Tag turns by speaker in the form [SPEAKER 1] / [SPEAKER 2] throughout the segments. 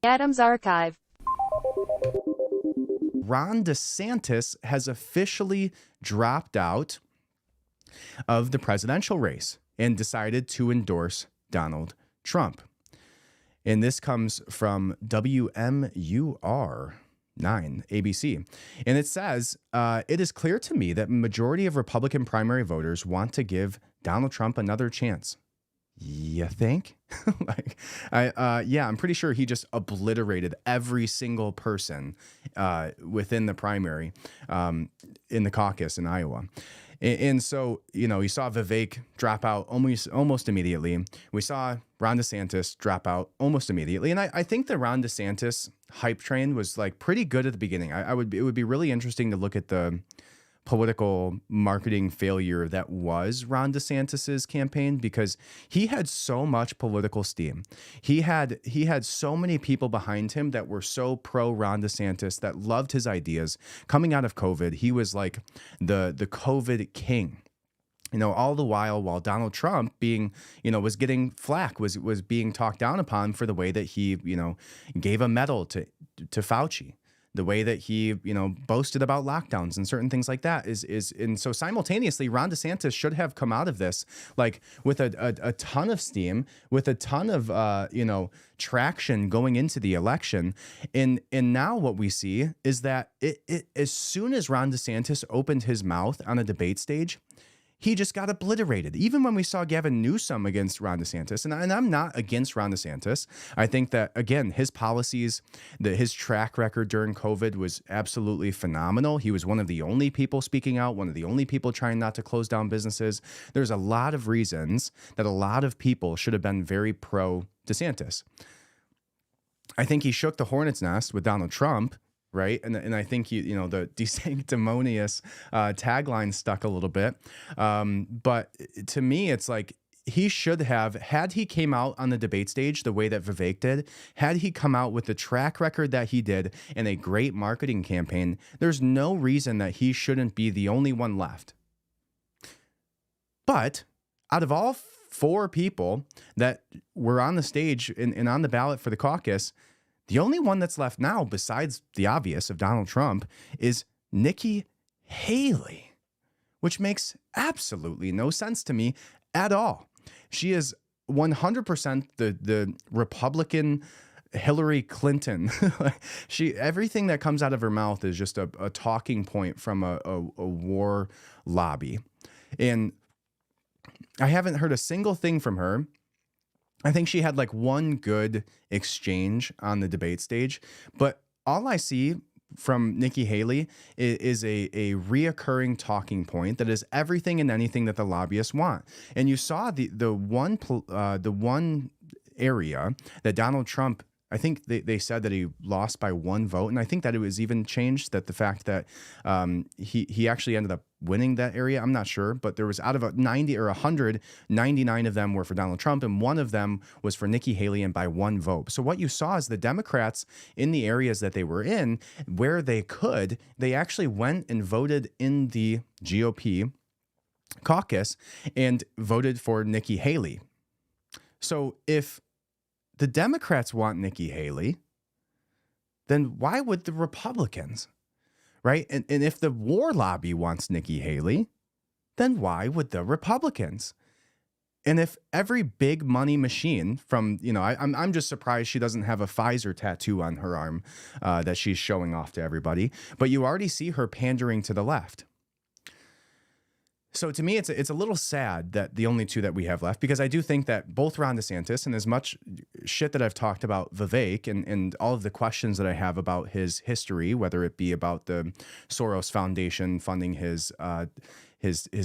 [SPEAKER 1] Adams Archive.
[SPEAKER 2] Ron DeSantis has officially dropped out of the presidential race and decided to endorse Donald Trump. And this comes from WMUR 9 ABC. And it says, it is clear to me that majority of Republican primary voters want to give Donald Trump another chance. You think? I'm pretty sure he just obliterated every single person within the primary in the caucus in Iowa. And so, you saw Vivek drop out almost immediately. We saw Ron DeSantis drop out almost immediately. And I think the Ron DeSantis hype train was like pretty good at the beginning. It would be really interesting to look at the political marketing failure that was Ron DeSantis's campaign, because he had so much political steam. He had so many people behind him that were so pro Ron DeSantis, that loved his ideas. Coming out of COVID, he was like the COVID king. All the while Donald Trump was getting flack, was being talked down upon for the way that he, gave a medal to Fauci. The way that he, boasted about lockdowns and certain things like that and so simultaneously, Ron DeSantis should have come out of this like with a ton of steam, with a ton of, traction going into the election. And now what we see is that as soon as Ron DeSantis opened his mouth on a debate stage, he just got obliterated. Even when we saw Gavin Newsom against Ron DeSantis, and I'm not against Ron DeSantis. I think that, again, his policies, his track record during COVID was absolutely phenomenal. He was one of the only people speaking out, one of the only people trying not to close down businesses. There's a lot of reasons that a lot of people should have been very pro DeSantis. I think he shook the hornet's nest with Donald Trump, right? And I think, the desanctimonious tagline stuck a little bit. But to me, it's like he should have, had he came out on the debate stage the way that Vivek did, had he come out with the track record that he did and a great marketing campaign, there's no reason that he shouldn't be the only one left. But out of all four people that were on the stage and on the ballot for the caucus, the only one that's left now, besides the obvious of Donald Trump, is Nikki Haley, which makes absolutely no sense to me at all. She is 100% the Republican Hillary Clinton. Everything that comes out of her mouth is just a talking point from a war lobby. And I haven't heard a single thing from her. I think she had like one good exchange on the debate stage, but all I see from Nikki Haley is a reoccurring talking point that is everything and anything that the lobbyists want. And you saw the one area that Donald Trump, I think they said that he lost by one vote. And I think that it was even changed, that the fact that he actually ended up winning that area. I'm not sure, but there was out of 90 or 100, 99 of them were for Donald Trump, and one of them was for Nikki Haley, and by one vote. So what you saw is the Democrats in the areas that they were in, where they could, they actually went and voted in the GOP caucus and voted for Nikki Haley. So if the Democrats want Nikki Haley, then why would the Republicans? Right? And if the war lobby wants Nikki Haley, then why would the Republicans? And if every big money machine from, I'm just surprised she doesn't have a Pfizer tattoo on her arm that she's showing off to everybody. But you already see her pandering to the left. So to me, it's a little sad that the only two that we have left, because I do think that both Ron DeSantis, and as much shit that I've talked about Vivek and all of the questions that I have about his history, whether it be about the Soros Foundation funding his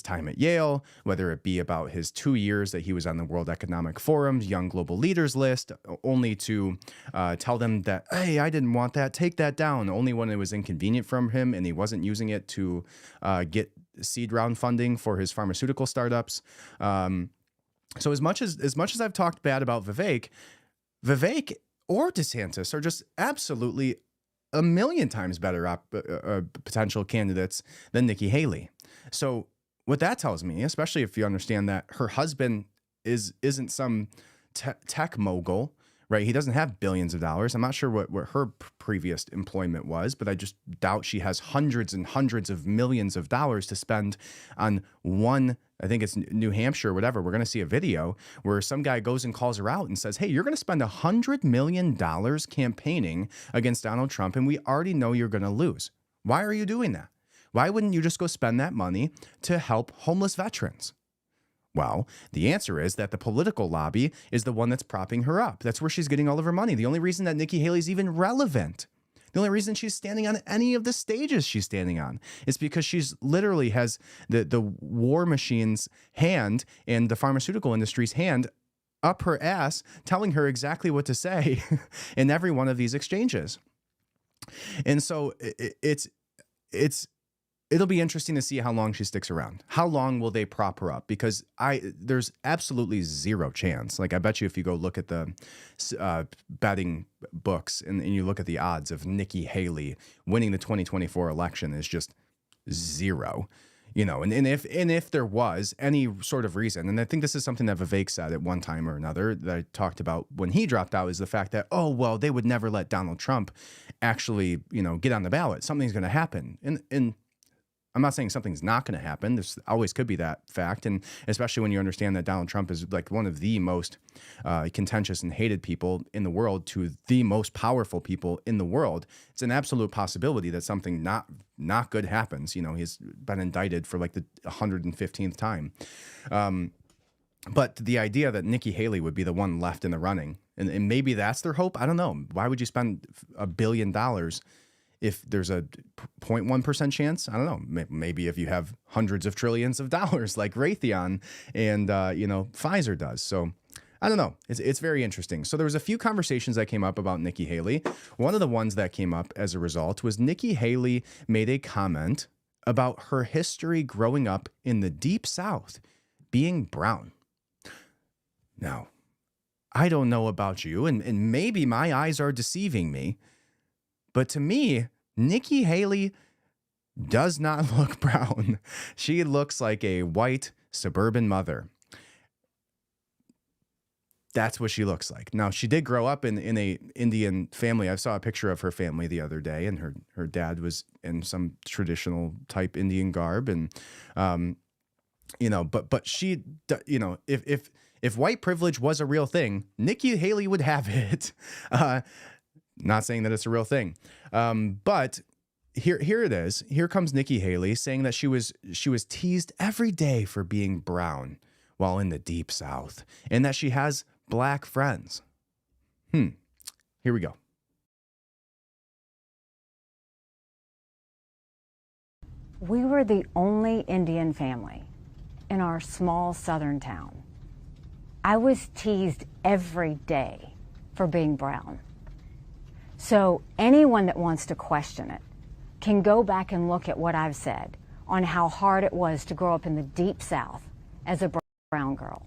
[SPEAKER 2] time at Yale, whether it be about his 2 years that he was on the World Economic Forum's Young Global Leaders list, only to tell them that, hey, I didn't want that, take that down, only when it was inconvenient from him and he wasn't using it to get seed round funding for his pharmaceutical startups. So as much as I've talked bad about Vivek or DeSantis are just absolutely a million times better potential candidates than Nikki Haley. So what that tells me, especially if you understand that her husband isn't some tech mogul, right? He doesn't have billions of dollars. I'm not sure what her previous employment was, but I just doubt she has hundreds and hundreds of millions of dollars to spend on one. I think it's New Hampshire or whatever. We're going to see a video where some guy goes and calls her out and says, hey, you're going to spend $100 million campaigning against Donald Trump, and we already know you're going to lose. Why are you doing that? Why wouldn't you just go spend that money to help homeless veterans? Well, the answer is that the political lobby is the one that's propping her up. That's where she's getting all of her money. The only reason that Nikki Haley's even relevant, the only reason she's standing on any of the stages she's standing on is because she's literally has the war machine's hand and the pharmaceutical industry's hand up her ass, telling her exactly what to say in every one of these exchanges. And so it'll be interesting to see how long she sticks around. How long will they prop her up? Because there's absolutely zero chance. Like, I bet you if you go look at the betting books and you look at the odds of Nikki Haley winning the 2024 election is just zero. You know, and if there was any sort of reason, and I think this is something that Vivek said at one time or another that I talked about when he dropped out, is the fact that, oh, well, they would never let Donald Trump actually, get on the ballot. Something's going to happen. And I'm not saying something's not going to happen. There's always could be that fact. And especially when you understand that Donald Trump is like one of the most contentious and hated people in the world to the most powerful people in the world, it's an absolute possibility that something not good happens. He's been indicted for like the 115th time. But the idea that Nikki Haley would be the one left in the running, and maybe that's their hope. I don't know. Why would you spend $1 billion if there's a 0.1% chance? I don't know. Maybe if you have hundreds of trillions of dollars like Raytheon and, Pfizer does. So I don't know. It's very interesting. So there was a few conversations that came up about Nikki Haley. One of the ones that came up as a result was Nikki Haley made a comment about her history growing up in the Deep South, being brown. Now, I don't know about you, and maybe my eyes are deceiving me, but to me, Nikki Haley does not look brown. She looks like a white suburban mother. That's what she looks like. Now, she did grow up in a Indian family. I saw a picture of her family the other day, and her dad was in some traditional type Indian garb, and but she, if white privilege was a real thing, Nikki Haley would have it. Not saying that it's a real thing. But here it is. Here comes Nikki Haley saying that she was teased every day for being brown while in the Deep South, and that she has black friends. Here we go.
[SPEAKER 1] We were the only Indian family in our small southern town. I was teased every day for being brown. So anyone that wants to question it can go back and look at what I've said on how hard it was to grow up in the Deep South as a brown girl.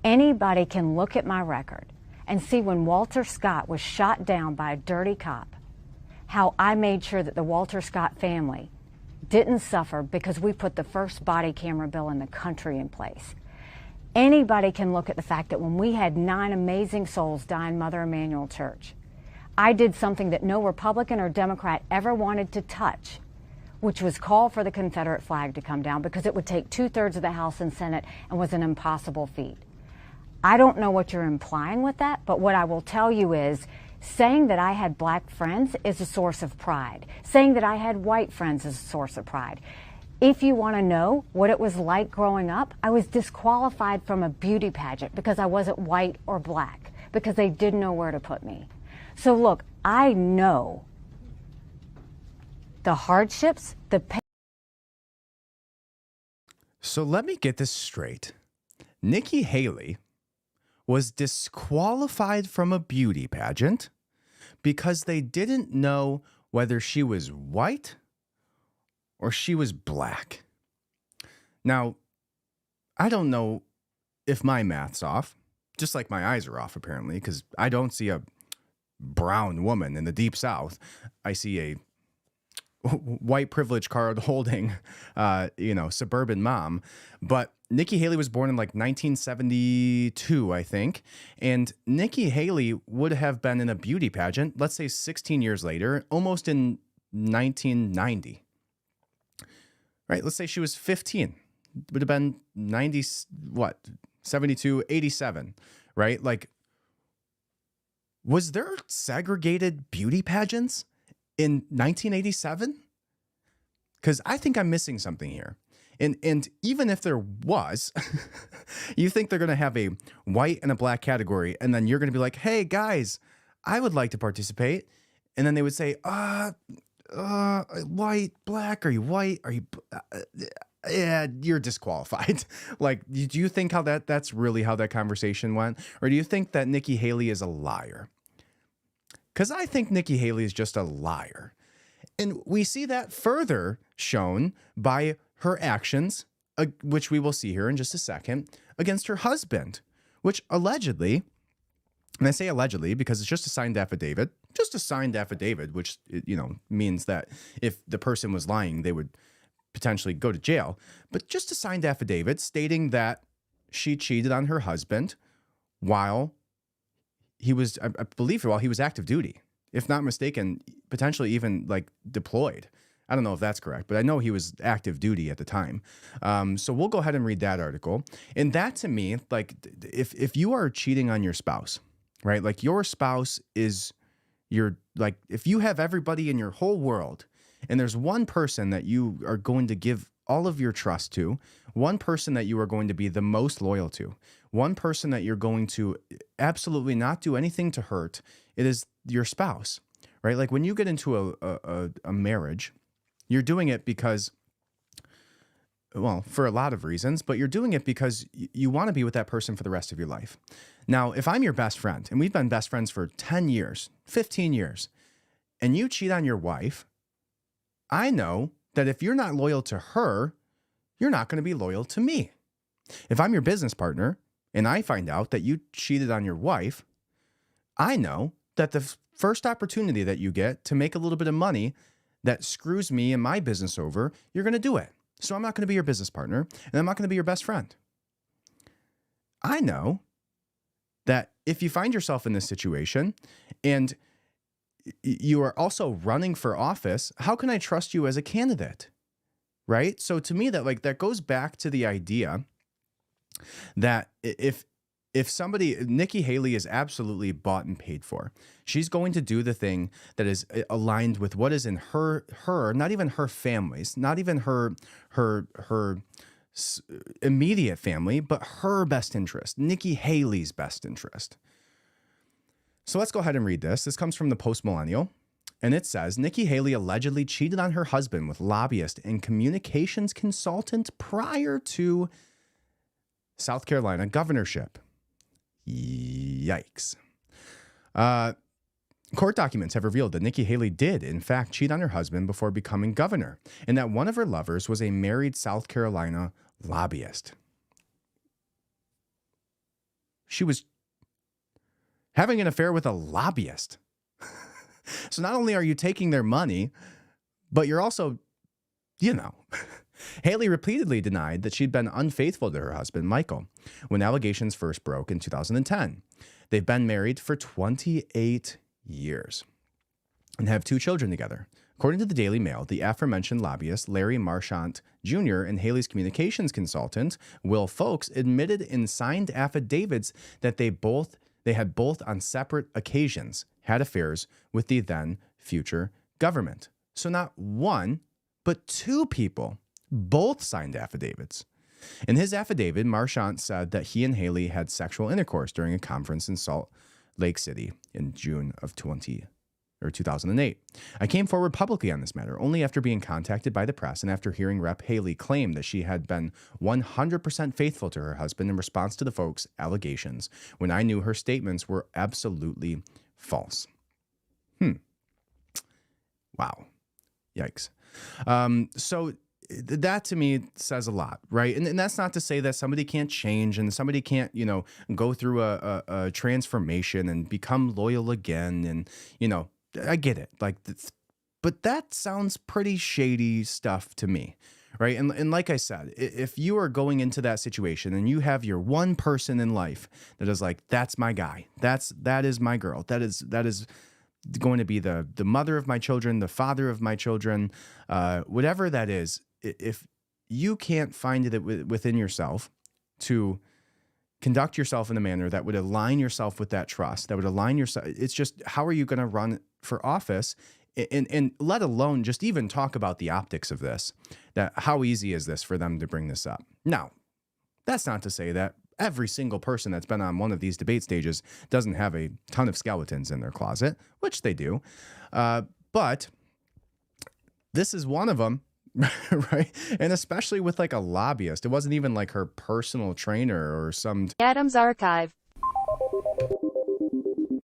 [SPEAKER 1] Anybody can look at my record and see when Walter Scott was shot down by a dirty cop, how I made sure that the Walter Scott family didn't suffer because we put the first body camera bill in the country in place. Anybody can look at the fact that when we had 9 amazing souls die in Mother Emanuel Church, I did something that no Republican or Democrat ever wanted to touch, which was call for the Confederate flag to come down because it would take 2/3 of the House and Senate and was an impossible feat. I don't know what you're implying with that, but what I will tell you is saying that I had black friends is a source of pride. Saying that I had white friends is a source of pride. If you want to know what it was like growing up, I was disqualified from a beauty pageant because I wasn't white or black, because they didn't know where to put me. So look, I know the hardships, the pain.
[SPEAKER 2] So let me get this straight. Nikki Haley was disqualified from a beauty pageant because they didn't know whether she was white or she was black. Now, I don't know if my math's off, just like my eyes are off apparently, because I don't see a brown woman in the Deep South. I see a white privilege card holding, suburban mom. But Nikki Haley was born in like 1972, I think. And Nikki Haley would have been in a beauty pageant, let's say 16 years later, almost in 1990. Right? Let's say she was 15. Would have been 90, 72, 87, right? Like, was there segregated beauty pageants in 1987? Because I think I'm missing something here. And even if there was, you think they're going to have a white and a black category, and then you're going to be like, hey, guys, I would like to participate. And then they would say, white, black, are you white? Are you, yeah, you're disqualified. Like, do you think that's really how that conversation went? Or do you think that Nikki Haley is a liar? Because I think Nikki Haley is just a liar. And we see that further shown by her actions, which we will see here in just a second, against her husband, which allegedly, and I say allegedly because it's just a signed affidavit, which, means that if the person was lying, they would potentially go to jail, but just a signed affidavit stating that she cheated on her husband while he was, I believe, while he was active duty, if not mistaken, potentially even like deployed. I don't know if that's correct, but I know he was active duty at the time. So we'll go ahead and read that article. And that to me, like if you are cheating on your spouse, right? Like your spouse is if you have everybody in your whole world and there's one person that you are going to give all of your trust to, one person that you are going to be the most loyal to, one person that you're going to absolutely not do anything to hurt, it is your spouse, right? Like when you get into a marriage, you're doing it because, well, for a lot of reasons, but you're doing it because you want to be with that person for the rest of your life. Now, if I'm your best friend, and we've been best friends for 10 years, 15 years, and you cheat on your wife, I know that if you're not loyal to her, you're not going to be loyal to me. If I'm your business partner and I find out that you cheated on your wife, I know that the first opportunity that you get to make a little bit of money that screws me and my business over, you're going to do it. So I'm not going to be your business partner and I'm not going to be your best friend. I know that if you find yourself in this situation and you are also running for office, how can I trust you as a candidate? Right? So to me, that goes back to the idea that if Nikki Haley is absolutely bought and paid for, she's going to do the thing that is aligned with what is in her, not even her family's, not even her immediate family, but her best interest, Nikki Haley's best interest. So let's go ahead and read this. This comes from the Post Millennial, and it says, Nikki Haley allegedly cheated on her husband with lobbyist and communications consultant prior to South Carolina governorship. Yikes. Court documents have revealed that Nikki Haley did, in fact, cheat on her husband before becoming governor, and that one of her lovers was a married South Carolina lobbyist. She was having an affair with a lobbyist. So not only are you taking their money, but you're also, Haley repeatedly denied that she'd been unfaithful to her husband, Michael, when allegations first broke in 2010. They've been married for 28 years and have 2 children together. According to the Daily Mail, the aforementioned lobbyist, Larry Marchant Jr., and Haley's communications consultant, Will Folks, admitted in signed affidavits that they had both on separate occasions had affairs with the then future government. So not one, but 2 people both signed affidavits. In his affidavit, Marchant said that he and Haley had sexual intercourse during a conference in Salt Lake City in June of 2008. I came forward publicly on this matter only after being contacted by the press and after hearing Rep. Haley claim that she had been 100% faithful to her husband in response to the folks' allegations, when I knew her statements were absolutely false. Wow. Yikes. So that to me says a lot, right? And that's not to say that somebody can't change and somebody can't, go through a transformation and become loyal again. And, I get it. Like, But that sounds pretty shady stuff to me, right? And like I said, if you are going into that situation and you have your one person in life that is like, that's my guy, that is my girl, that is going to be the mother of my children, the father of my children, whatever that is, if you can't find it within yourself to conduct yourself in a manner that would align yourself with that trust, that would align yourself, it's just, how are you going to run for office? And let alone just even talk about the optics of this, that how easy is this for them to bring this up? Now, that's not to say that every single person that's been on one of these debate stages doesn't have a ton of skeletons in their closet, which they do. But this is one of them, right? And especially with like a lobbyist. It wasn't even like her personal trainer or some
[SPEAKER 3] Adams Archive.